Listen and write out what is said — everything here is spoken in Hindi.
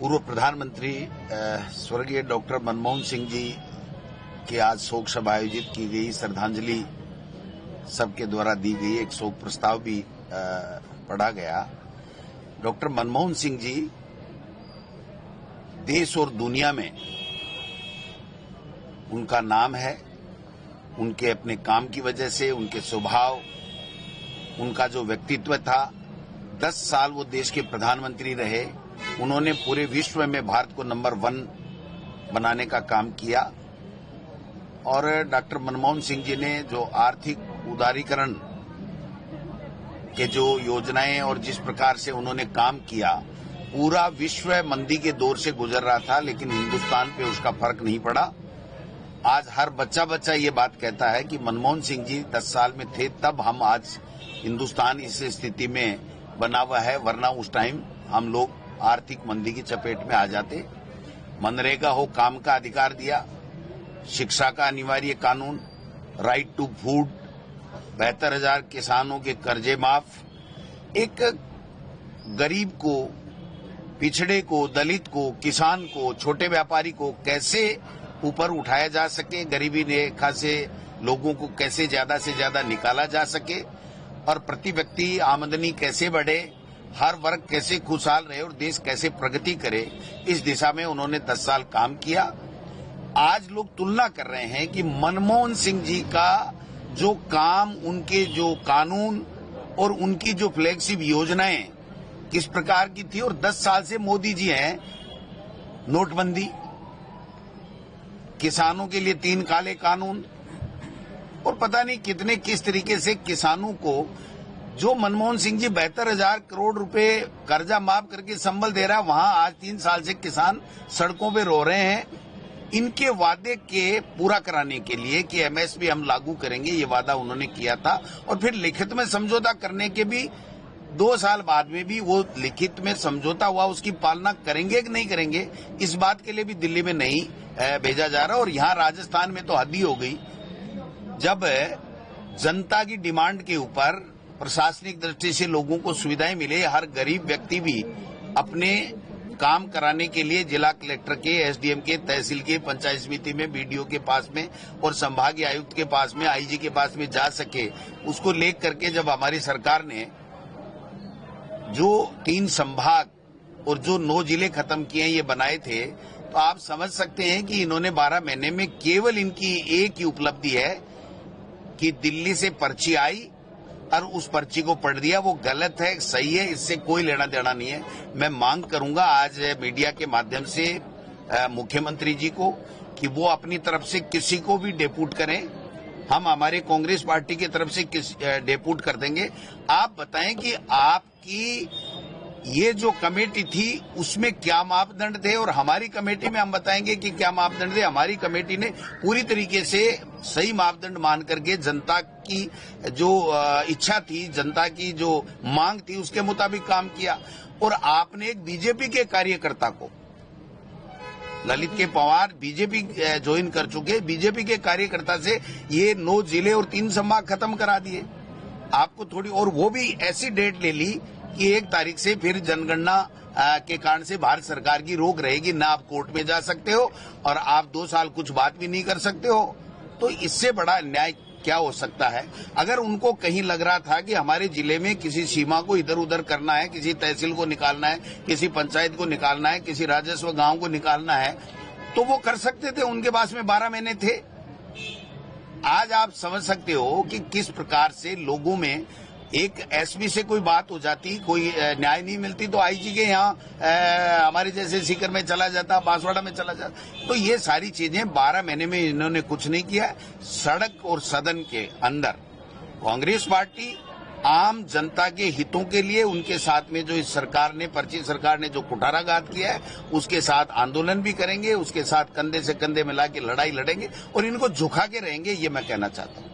पूर्व प्रधानमंत्री स्वर्गीय डॉक्टर मनमोहन सिंह जी की आज शोक सभा आयोजित की गई। श्रद्धांजलि सबके द्वारा दी गई। एक शोक प्रस्ताव भी पढ़ा गया। डॉक्टर मनमोहन सिंह जी देश और दुनिया में उनका नाम है। उनके अपने काम की वजह से, उनके स्वभाव, उनका जो व्यक्तित्व था, 10 साल वो देश के प्रधानमंत्री रहे। उन्होंने पूरे विश्व में भारत को नंबर 1 बनाने का काम किया। और डॉक्टर मनमोहन सिंह जी ने जो आर्थिक उदारीकरण के जो योजनाएं और जिस प्रकार से उन्होंने काम किया, पूरा विश्व मंदी के दौर से गुजर रहा था, लेकिन हिंदुस्तान पे उसका फर्क नहीं पड़ा। आज हर बच्चा ये बात कहता है कि मनमोहन सिंह जी 10 साल में थे, तब हम आज हिंदुस्तान इस स्थिति में बना हुआ है, वरना उस टाइम हम लोग आर्थिक मंदी की चपेट में आ जाते। मनरेगा हो, काम का अधिकार दिया, शिक्षा का अनिवार्य कानून, राइट टू फूड, 72,000 किसानों के कर्जे माफ, एक गरीब को, पिछड़े को, दलित को, किसान को, छोटे व्यापारी को कैसे ऊपर उठाया जा सके, गरीबी रेखा से लोगों को कैसे ज्यादा से ज्यादा निकाला जा सके और प्रति व्यक्ति आमदनी कैसे बढ़े, हर वर्ग कैसे खुशहाल रहे और देश कैसे प्रगति करे, इस दिशा में उन्होंने 10 साल काम किया। आज लोग तुलना कर रहे हैं कि मनमोहन सिंह जी का जो काम, उनके जो कानून और उनकी जो फ्लैगशिप योजनाएं किस प्रकार की थी, और 10 साल से मोदी जी हैं। नोटबंदी, किसानों के लिए 3 काले कानून और पता नहीं कितने किस तरीके से किसानों को, जो मनमोहन सिंह जी 72,000 करोड़ रुपए कर्जा माफ करके संबल दे रहा है, वहां आज 3 साल से किसान सड़कों पे रो रहे हैं। इनके वादे के पूरा कराने के लिए कि एमएसपी हम लागू करेंगे, ये वादा उन्होंने किया था, और फिर लिखित में समझौता करने के भी 2 साल बाद में भी वो लिखित में समझौता हुआ, उसकी पालना करेंगे कि नहीं करेंगे, इस बात के लिए भी दिल्ली में नहीं भेजा जा रहा। और यहाँ राजस्थान में तो हद ही हो गई, जब जनता की डिमांड के ऊपर प्रशासनिक दृष्टि से लोगों को सुविधाएं मिले, हर गरीब व्यक्ति भी अपने काम कराने के लिए जिला कलेक्टर के, एसडीएम के, तहसील के, पंचायत समिति में, बीडीओ के पास में और संभागीय आयुक्त के पास में, आईजी के पास में जा सके, उसको लेकर करके जब हमारी सरकार ने जो 3 संभाग और जो 9 जिले खत्म किए, ये बनाए थे, तो आप समझ सकते हैं कि इन्होंने 12 महीने में केवल इनकी एक ही उपलब्धि है कि दिल्ली से पर्ची आई और उस पर्ची को पढ़ दिया। वो गलत है, सही है, इससे कोई लेना देना नहीं है। मैं मांग करूंगा आज मीडिया के माध्यम से मुख्यमंत्री जी को कि वो अपनी तरफ से किसी को भी डेपुट करें। हम हमारे कांग्रेस पार्टी की तरफ से डेपुट कर देंगे। आप बताएं कि आपकी ये जो कमेटी थी उसमें क्या मापदंड थे, और हमारी कमेटी में हम बताएंगे कि क्या मापदंड थे। हमारी कमेटी ने पूरी तरीके से सही मापदंड मान करके जनता की जो इच्छा थी, जनता की जो मांग थी, उसके मुताबिक काम किया। और आपने एक बीजेपी के कार्यकर्ता को, ललित के पवार बीजेपी ज्वाइन कर चुके, बीजेपी के कार्यकर्ता से ये 9 जिले और 3 संभाग खत्म करा दिए। आपको थोड़ी, और वो भी ऐसी डेट ले ली कि 1 तारीख से फिर जनगणना के कारण से भारत सरकार की रोक रहेगी, ना आप कोर्ट में जा सकते हो और आप 2 साल कुछ बात भी नहीं कर सकते हो। तो इससे बड़ा अन्याय क्या हो सकता है? अगर उनको कहीं लग रहा था कि हमारे जिले में किसी सीमा को इधर उधर करना है, किसी तहसील को निकालना है, किसी पंचायत को निकालना है, किसी राजस्व गांव को निकालना है, तो वो कर सकते थे। उनके पास में 12 महीने थे। आज आप समझ सकते हो कि किस प्रकार से लोगों में एक एसपी से कोई बात हो जाती, कोई न्याय नहीं मिलती, तो आईजी के यहाँ हमारे जैसे सीकर में चला जाता, बांसवाड़ा में चला जाता। तो ये सारी चीजें 12 महीने में इन्होंने कुछ नहीं किया। सड़क और सदन के अंदर कांग्रेस पार्टी आम जनता के हितों के लिए, उनके साथ में जो इस सरकार ने, पर्ची सरकार ने जो कुठाराघात किया है, उसके साथ आंदोलन भी करेंगे, उसके साथ कंधे से कंधे मिला के लड़ाई लड़ेंगे और इनको झुका के रहेंगे, ये मैं कहना चाहता हूँ।